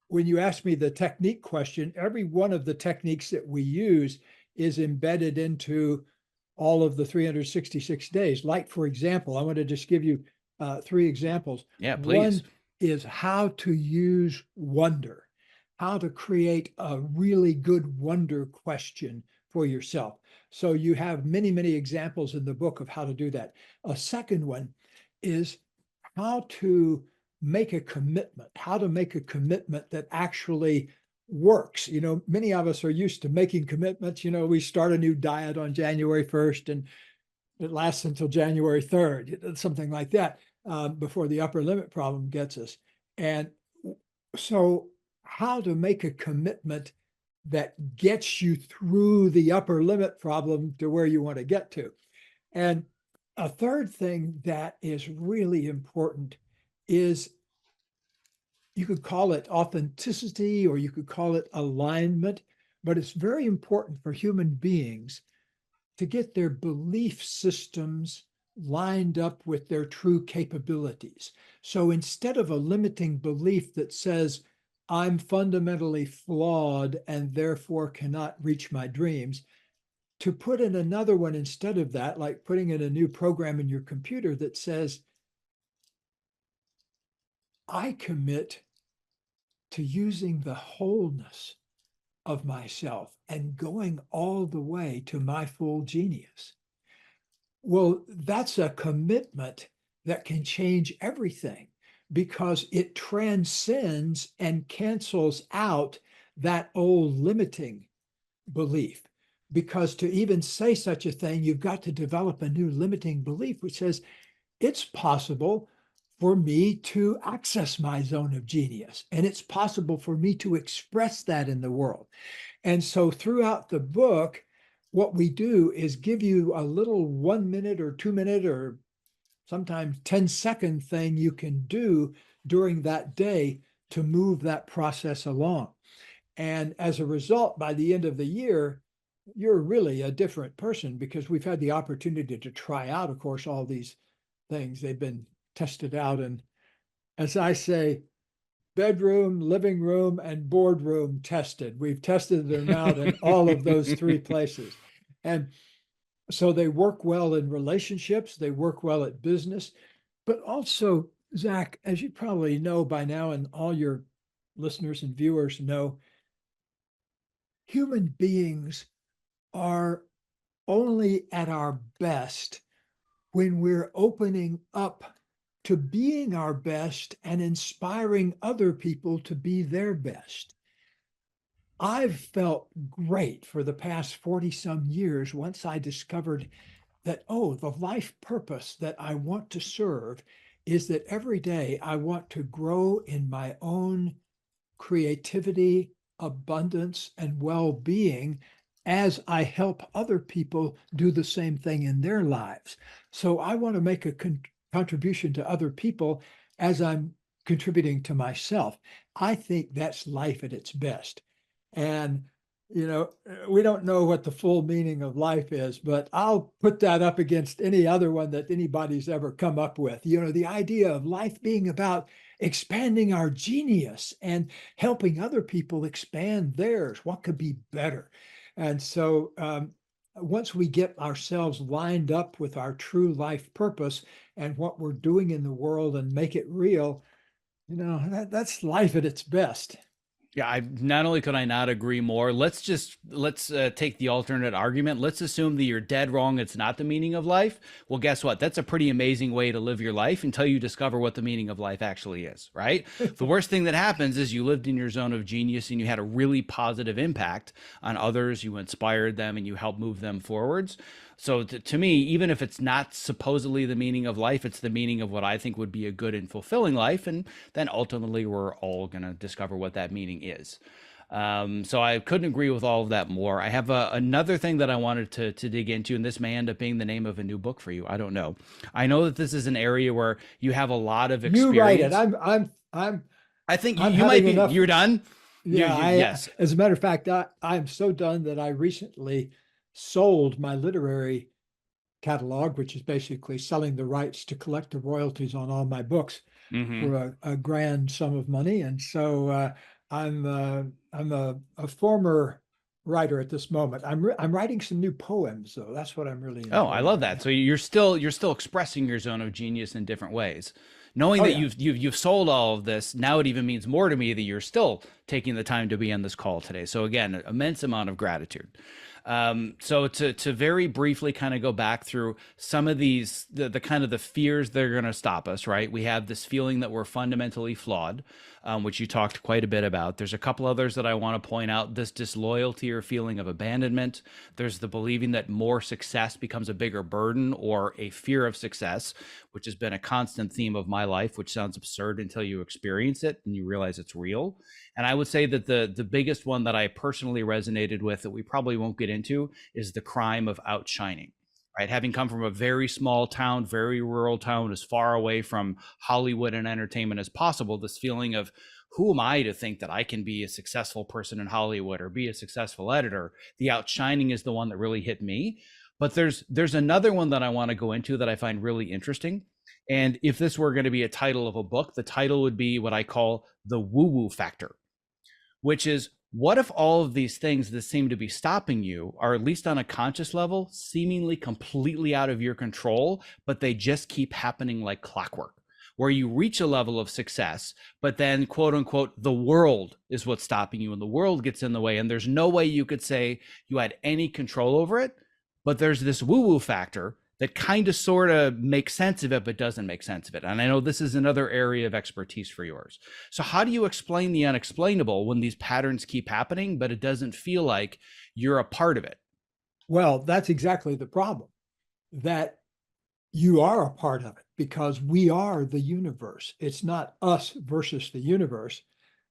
when you ask me the technique question, every one of the techniques that we use is embedded into all of the 366 days. Like, for example, I want to just give you 3 examples. Yeah, please. One is how to use wonder, how to create a really good wonder question for yourself. So you have many, many examples in the book of how to do that. A second one is how to make a commitment, that actually works. You know, many of us are used to making commitments. You know, we start a new diet on January 1st and it lasts until January 3rd, something like that, before the upper limit problem gets us. And so how to make a commitment that gets you through the upper limit problem to where you want to get to. And a third thing that is really important is, you could call it authenticity or you could call it alignment, but it's very important for human beings to get their belief systems lined up with their true capabilities. So instead of a limiting belief that says, I'm fundamentally flawed and therefore cannot reach my dreams, to put in another one instead of that, like putting in a new program in your computer that says, I commit to using the wholeness of myself and going all the way to my full genius. Well, that's a commitment that can change everything, because it transcends and cancels out that old limiting belief. Because to even say such a thing, you've got to develop a new limiting belief, which says it's possible for me to access my zone of genius, and it's possible for me to express that in the world. And so throughout the book, what we do is give you a little 1 minute or 2 minute or sometimes 10-second thing you can do during that day to move that process along. And as a result, by the end of the year, you're really a different person, because we've had the opportunity to try out, of course, all these things. They've been tested out. And as I say, bedroom, living room, and boardroom tested. We've tested them out in all of those three places. And so they work well in relationships, they work well at business, but also, Zack, as you probably know by now, and all your listeners and viewers know, human beings are only at our best when we're opening up to being our best and inspiring other people to be their best. I've felt great for the past 40 some years once I discovered that, oh, the life purpose that I want to serve is that every day I want to grow in my own creativity, abundance, and well being as I help other people do the same thing in their lives. So I want to make a contribution to other people as I'm contributing to myself. I think that's life at its best. And, we don't know what the full meaning of life is, but I'll put that up against any other one that anybody's ever come up with. The idea of life being about expanding our genius and helping other people expand theirs. What could be better? And so once we get ourselves lined up with our true life purpose and what we're doing in the world and make it real, that's life at its best. Yeah, I not only could I not agree more. Let's take the alternate argument. Let's assume that you're dead wrong. It's not the meaning of life. Well, guess what? That's a pretty amazing way to live your life until you discover what the meaning of life actually is, right? The worst thing that happens is you lived in your zone of genius and you had a really positive impact on others. You inspired them and you helped move them forwards. So to me, even if it's not supposedly the meaning of life, it's the meaning of what I think would be a good and fulfilling life. And then ultimately, we're all going to discover what that meaning is. So I couldn't agree with all of that more. I have another thing that I wanted to dig into, and this may end up being the name of a new book for you. I don't know. I know that this is an area where you have a lot of experience. You write it. I'm I think I'm you might be. enough. You're done. Yeah, Yes. as a matter of fact, I'm so done that I recently sold my literary catalog, which is basically selling the rights to collect the royalties on all my books Mm-hmm. for a grand sum of money. And so I'm a former writer at this moment. I'm writing some new poems, though. That's what I'm really Oh, I enjoying love right that. now. So you're still expressing your zone of genius in different ways. Knowing Oh that yeah. you've sold all of this, now it even means more to me that you're still taking the time to be on this call today. So again, an immense amount of gratitude. So to very briefly kind of go back through some of these the kind of the fears that are going to stop us, right? We have this feeling that we're fundamentally flawed, which you talked quite a bit about. There's a couple others that I want to point out: this disloyalty or feeling of abandonment. There's the believing that more success becomes a bigger burden or a fear of success, which has been a constant theme of my life, which sounds absurd until you experience it and you realize it's real. And I would say that the biggest one that I personally resonated with that we probably won't get into is the crime of outshining. Right, having come from a very small town, very rural town, as far away from Hollywood and entertainment as possible, this feeling of who am I to think that I can be a successful person in Hollywood or be a successful editor? The outshining is the one that really hit me. But there's another one that I want to go into that I find really interesting. And if this were going to be a title of a book, the title would be what I call the woo-woo factor, which is, what if all of these things that seem to be stopping you are, at least on a conscious level, seemingly completely out of your control, but they just keep happening like clockwork, where you reach a level of success, but then, quote unquote, the world is what's stopping you and the world gets in the way. And there's no way you could say you had any control over it, but there's this woo-woo factor that kind of sort of makes sense of it, but doesn't make sense of it. And I know this is another area of expertise for yours. So how do you explain the unexplainable when these patterns keep happening, but it doesn't feel like you're a part of it? Well, that's exactly the problem, that you are a part of it, because we are the universe. It's not us versus the universe.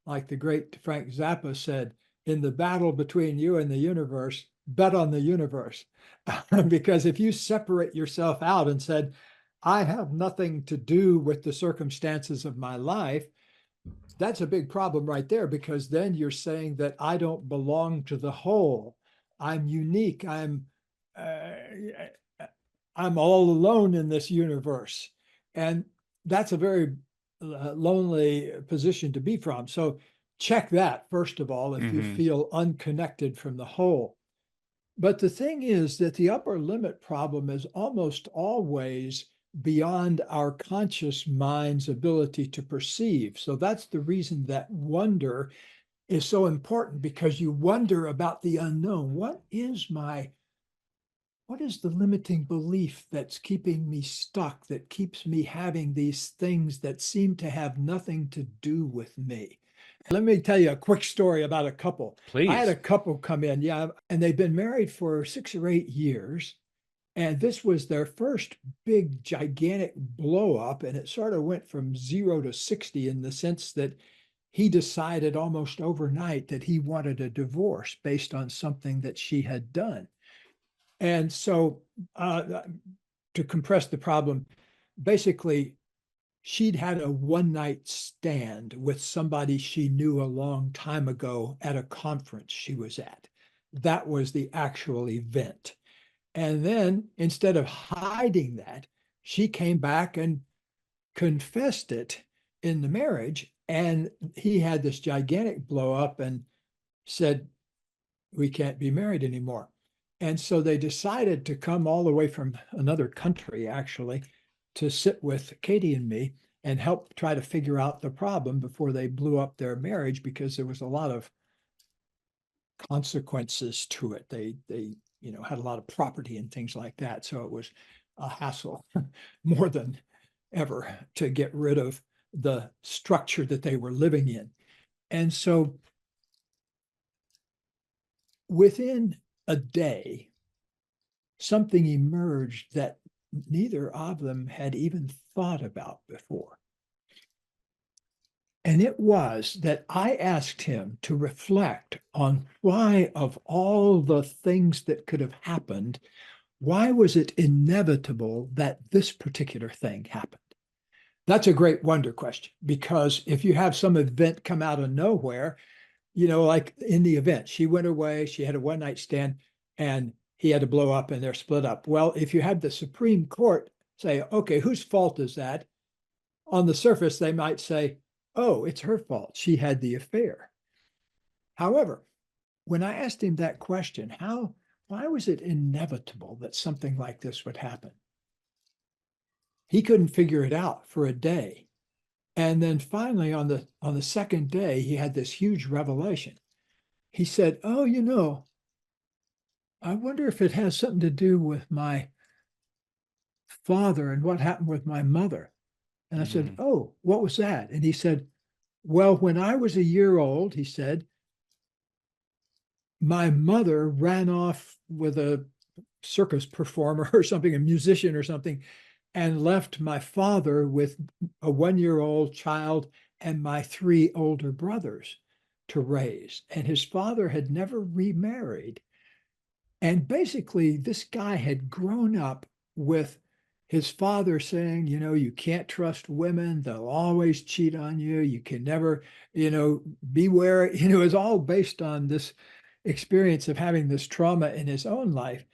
Like the great Frank Zappa said, in the battle between you and the universe, bet on the universe. Because if you separate yourself out and said, I have nothing to do with the circumstances of my life, that's a big problem right there, because then you're saying that I don't belong to the whole. I'm unique. Uh, I'm all alone in this universe. And that's a very lonely position to be from. So check that, first of all, if you feel unconnected from the whole. But the thing is that the upper limit problem is almost always beyond our conscious mind's ability to perceive. So that's the reason that wonder is so important, because you wonder about the unknown. What is the limiting belief that's keeping me stuck, that keeps me having these things that seem to have nothing to do with me? Let me tell you a quick story about a couple. I had Please. a couple come in, yeah, and they've been married for 6 or 8 years. And this was their first big, gigantic blow up. And it sort of went from 0 to 60 in the sense that he decided almost overnight that he wanted a divorce based on something that she had done. And so, to compress the problem, basically, she'd had a one night stand with somebody she knew a long time ago at a conference she was at. That was the actual event. And then instead of hiding that, she came back and confessed it in the marriage. And he had this gigantic blow up and said, "We can't be married anymore." And so they decided to come all the way from another country, actually, to sit with Katie and me and help try to figure out the problem before they blew up their marriage, because there was a lot of consequences to it. They had a lot of property and things like that. So it was a hassle more than ever to get rid of the structure that they were living in. And so within a day, something emerged that neither of them had even thought about before. And it was that I asked him to reflect on why, of all the things that could have happened, why was it inevitable that this particular thing happened? That's a great wonder question, because if you have some event come out of nowhere, like in the event, she went away, she had a one night stand, and he had to blow up and they're split up. Well, if you have the Supreme Court say, okay, whose fault is that? On the surface, they might say, oh, it's her fault. She had the affair. However, when I asked him that question, why was it inevitable that something like this would happen? He couldn't figure it out for a day. And then finally, on the second day, he had this huge revelation. He said, "Oh, I wonder if it has something to do with my father and what happened with my mother." And I said, "Oh, what was that?" And he said, "Well, when I was a year old," he said, "my mother ran off with a circus performer or something, a musician or something, and left my father with a 1-year-old child and my 3 older brothers to raise. And his father had never remarried. And basically, this guy had grown up with his father saying, you can't trust women. They'll always cheat on you. You can never, beware. It's all based on this experience of having this trauma in his own life.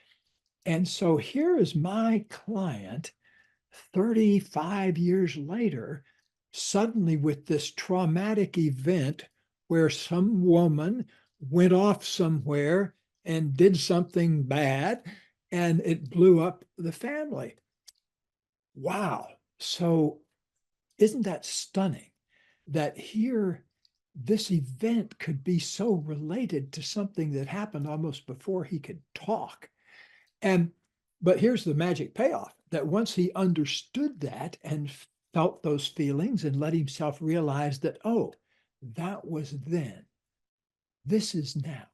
And so here is my client 35 years later, suddenly with this traumatic event where some woman went off somewhere and did something bad, and it blew up the family. Wow. So isn't that stunning that here this event could be so related to something that happened almost before he could talk? But here's the magic payoff, that once he understood that and felt those feelings and let himself realize that, oh, that was then, this is now.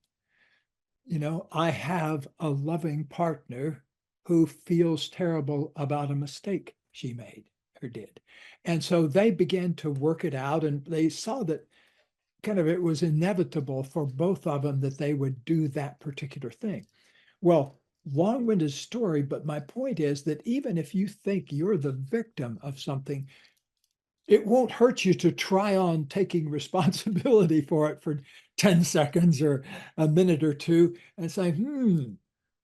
I have a loving partner who feels terrible about a mistake she made or did. And so they began to work it out, and they saw that kind of it was inevitable for both of them that they would do that particular thing. Well, long-winded story, but my point is that even if you think you're the victim of something, it won't hurt you to try on taking responsibility for it for 10 seconds or a minute or two and say,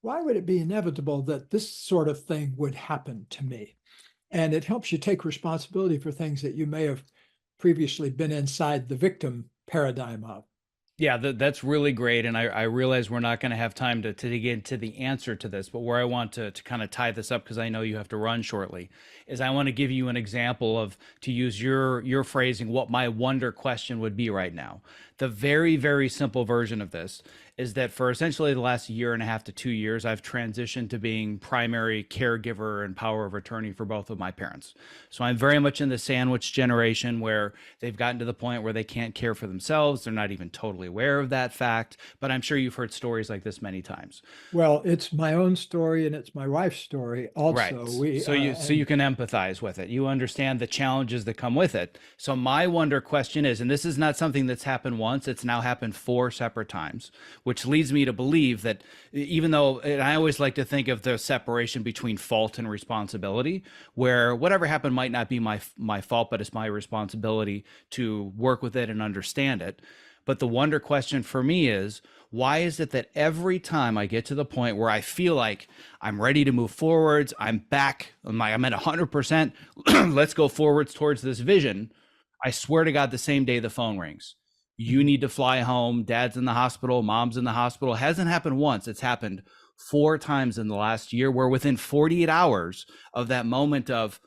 why would it be inevitable that this sort of thing would happen to me? And it helps you take responsibility for things that you may have previously been inside the victim paradigm of. Yeah, that's really great. And I realize we're not going to have time to get into the answer to this, but where I want to kind of tie this up, because I know you have to run shortly, is I want to give you an example of, to use your phrasing, what my wonder question would be right now. The very, very simple version of this is that for essentially the last year and a half to 2 years, I've transitioned to being primary caregiver and power of attorney for both of my parents. So I'm very much in the sandwich generation where they've gotten to the point where they can't care for themselves. They're not even totally aware of that fact. But I'm sure you've heard stories like this many times. Well, it's my own story and it's my wife's story also. Right. So you can empathize with it. You understand the challenges that come with it. So my wonder question is, and this is not something that's happened once, it's now happened 4 separate times, which leads me to believe that even though, and I always like to think of the separation between fault and responsibility, where whatever happened might not be my fault, but it's my responsibility to work with it and understand it. But the wonder question for me is, why is it that every time I get to the point where I feel like I'm ready to move forwards, I'm back, I'm at 100%, let's go forwards towards this vision, I swear to God, the same day the phone rings, you need to fly home, dad's in the hospital, mom's in the hospital. It hasn't happened once, it's happened 4 times in the last year, where within 48 hours of that moment of,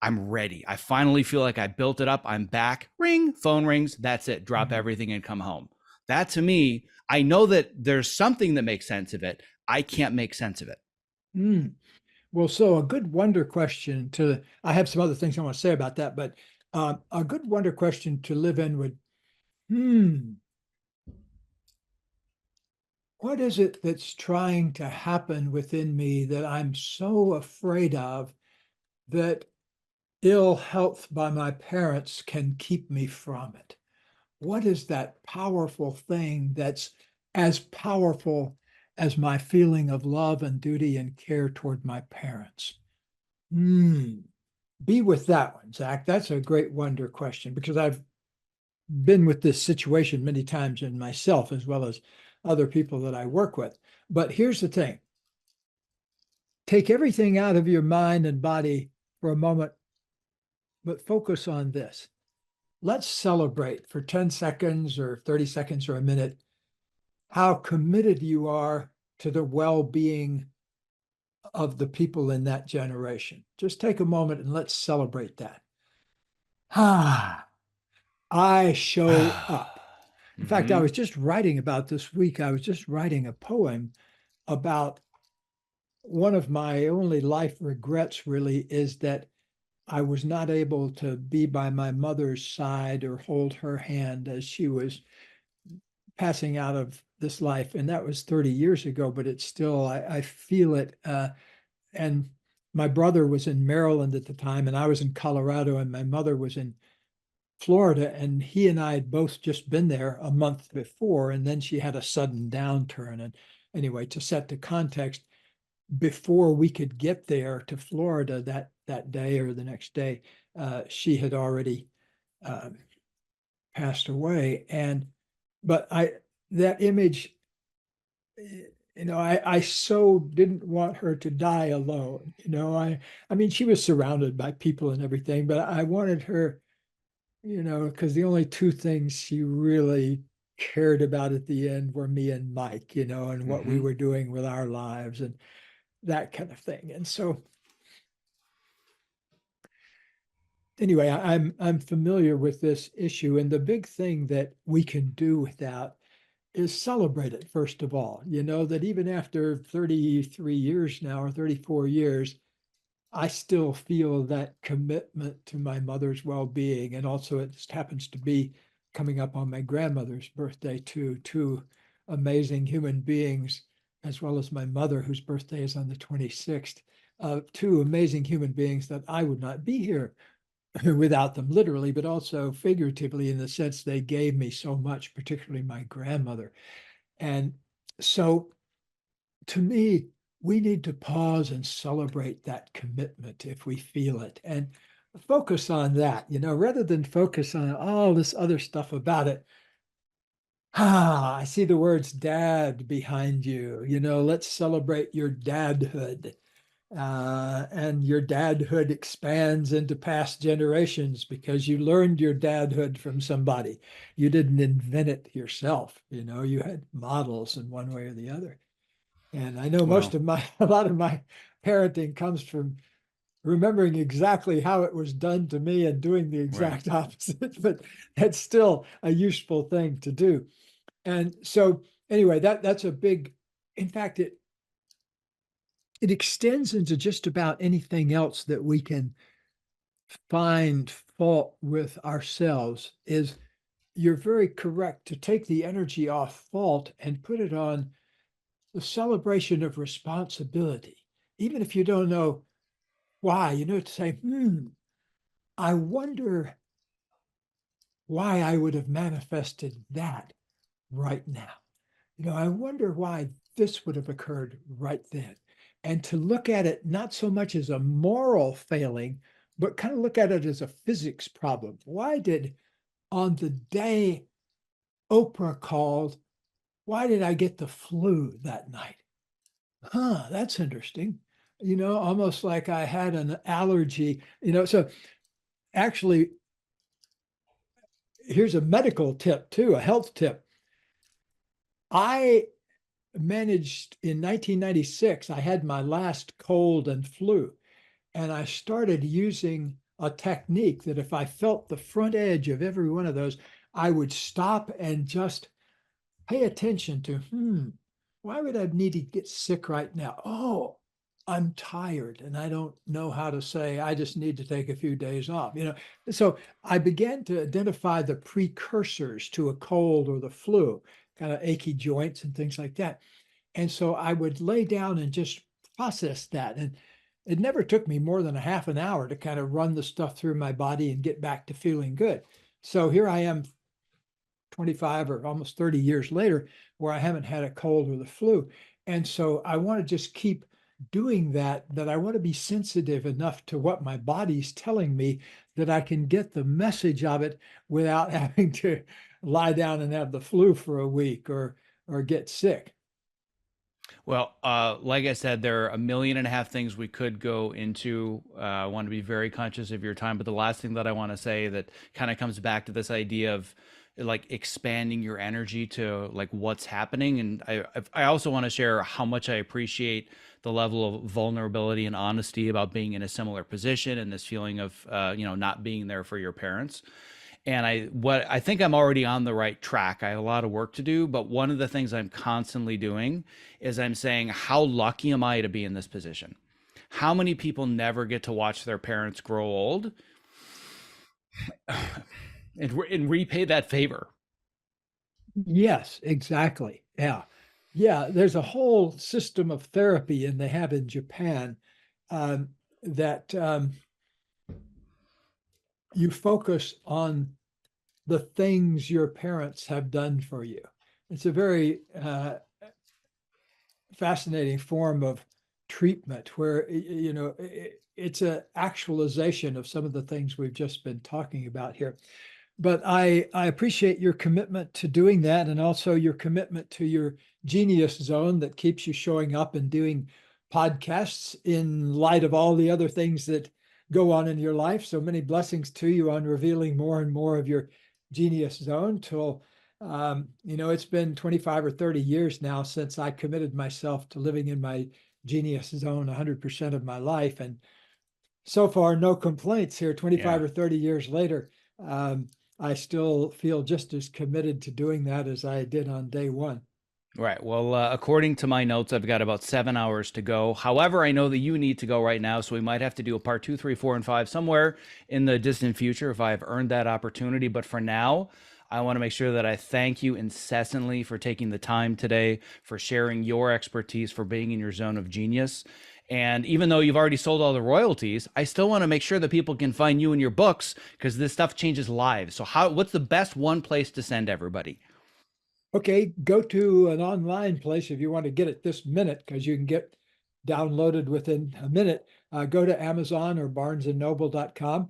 I'm ready, I finally feel like I built it up, I'm back, ring, phone rings, that's it, drop everything and come home. That, to me, I know that there's something that makes sense of it. I can't make sense of it. Mm. Well, so a good wonder question I have some other things I want to say about that, but a good wonder question to live in would, hmm, what is it that's trying to happen within me that I'm so afraid of that ill health by my parents can keep me from it? What is that powerful thing that's as powerful as my feeling of love and duty and care toward my parents? Be with that one, Zach. That's a great wonder question because I've been with this situation many times in myself as well as other people that I work with. But here's the thing: take everything out of your mind and body for a moment, but focus on this. Let's celebrate for 10 seconds or 30 seconds or a minute how committed you are to the well-being of the people in that generation. Just take a moment and let's celebrate that. Ah, I show up. In fact, I was just writing about this week, I was just writing a poem about one of my only life regrets, really, is that I was not able to be by my mother's side or hold her hand as she was passing out of this life. And that was 30 years ago, but it's still, I feel it. And my brother was in Maryland at the time, and I was in Colorado, and my mother was in Florida, and he and I had both just been there a month before, and then she had a sudden downturn. And anyway, to set the context, before we could get there to Florida that day or the next day, she had already passed away. But that image, I so didn't want her to die alone. I mean, she was surrounded by people and everything, but I wanted her, because the only two things she really cared about at the end were me and Mike, and what we were doing with our lives and that kind of thing. And so anyway, I'm familiar with this issue. And the big thing that we can do with that is celebrate it, first of all. That even after 33 years now or 34 years, I still feel that commitment to my mother's well-being. And also it just happens to be coming up on my grandmother's birthday too, two amazing human beings, as well as my mother, whose birthday is on the 26th, two amazing human beings that I would not be here without them, literally, but also figuratively, in the sense they gave me so much, particularly my grandmother. And so to me, we need to pause and celebrate that commitment if we feel it. And focus on that, rather than focus on all this other stuff about it. I see the words dad behind you. Let's celebrate your dadhood. And your dadhood expands into past generations because you learned your dadhood from somebody. You didn't invent it yourself. You had models in one way or the other. And I know Well, a lot of my parenting comes from remembering exactly how it was done to me and doing the right. exact opposite, but that's still a useful thing to do. And so anyway, that's a big, in fact, it extends into just about anything else that we can find fault with ourselves. Is You're very correct to take the energy off fault and put it on the celebration of responsibility. Even if you don't know why, to say, I wonder why I would have manifested that right now. I wonder why this would have occurred right then. And to look at it not so much as a moral failing, but kind of look at it as a physics problem. Why did, on the day Oprah called, why did I get the flu that night? That's interesting. Almost like I had an allergy, so actually, here's a medical tip too, a health tip. I managed in 1996, I had my last cold and flu, and I started using a technique that if I felt the front edge of every one of those, I would stop and just pay attention to, why would I need to get sick right now? Oh, I'm tired and I don't know how to say, I just need to take a few days off. So I began to identify the precursors to a cold or the flu, kind of achy joints and things like that. And so I would lay down and just process that. And it never took me more than a half an hour to kind of run the stuff through my body and get back to feeling good. So here I am 25 or almost 30 years later, where I haven't had a cold or the flu. And so I want to just keep doing that, that I want to be sensitive enough to what my body's telling me that I can get the message of it without having to lie down and have the flu for a week or get sick. Well, like I said, there are a million and a half things we could go into. I want to be very conscious of your time, but the last thing that I want to say that kind of comes back to this idea of like expanding your energy to like what's happening, and I also want to share how much I appreciate the level of vulnerability and honesty about being in a similar position and this feeling of not being there for your parents. And I think I'm already on the right track. I have a lot of work to do, but one of the things I'm constantly doing is I'm saying, how lucky am I to be in this position? How many people never get to watch their parents grow old and repay that favor? Yes, exactly. Yeah. Yeah. There's a whole system of therapy, and they have in Japan, um, that you focus on the things your parents have done for you. It's a very fascinating form of treatment where, it's an actualization of some of the things we've just been talking about here. But I appreciate your commitment to doing that, and also your commitment to your genius zone that keeps you showing up and doing podcasts in light of all the other things that go on in your life. So many blessings to you on revealing more and more of your genius zone till, it's been 25 or 30 years now since I committed myself to living in my genius zone 100% of my life. And so far, no complaints here, 25 Yeah. or 30 years later. I still feel just as committed to doing that as I did on day one. Right. Well, according to my notes, I've got about 7 hours to go. However, I know that you need to go right now, so we might have to do a part two, three, four, and five somewhere in the distant future if I've earned that opportunity. But for now, I want to make sure that I thank you incessantly for taking the time today, for sharing your expertise, for being in your zone of genius. And even though you've already sold all the royalties, I still want to make sure that people can find you in your books because this stuff changes lives. So, what's the best one place to send everybody? Okay, go to an online place if you want to get it this minute, because you can get downloaded within a minute. Go to Amazon or barnesandnoble.com.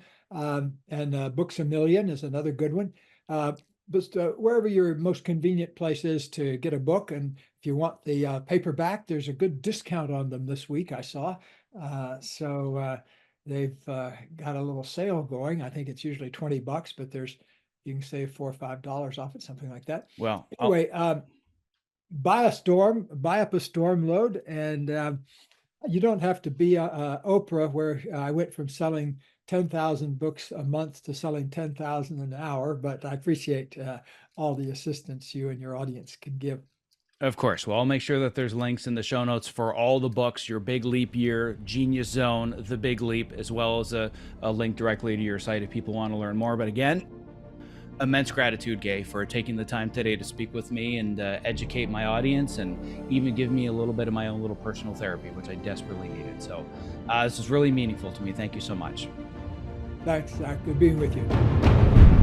And Books A Million is another good one. But wherever your most convenient place is to get a book, and if you want the paperback, there's a good discount on them this week, I saw. So they've got a little sale going. I think it's usually $20, but you can save $4 or $5 off it, something like that. Well, anyway, buy up a storm load, and you don't have to be Oprah, where I went from selling 10,000 books a month to selling 10,000 an hour, but I appreciate all the assistance you and your audience can give. Of course. Well, I'll make sure that there's links in the show notes for all the books, Your Big Leap Year, Genius Zone, The Big Leap, as well as a link directly to your site if people want to learn more. But again, immense gratitude, Gay, for taking the time today to speak with me and educate my audience, and even give me a little bit of my own little personal therapy, which I desperately needed. So this is really meaningful to me. Thank you so much. Thanks, Zach. Good being with you.